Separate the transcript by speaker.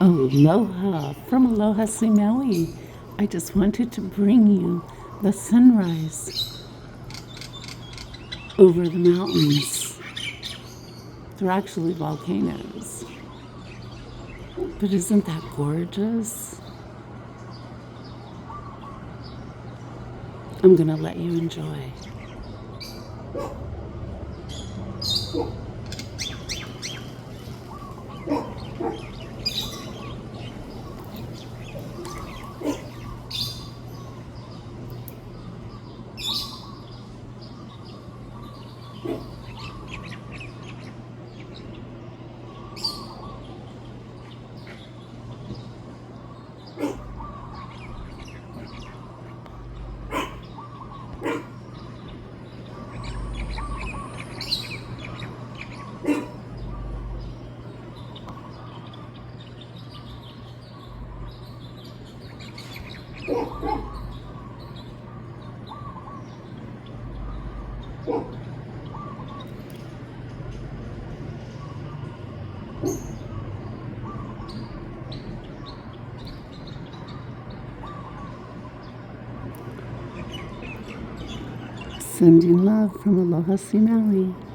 Speaker 1: Aloha from Aloha, Maui. I just wanted to bring you the sunrise over the mountains. They're actually volcanoes. But isn't that gorgeous? I'm gonna let you enjoy. Sending love from Aloha, Maui.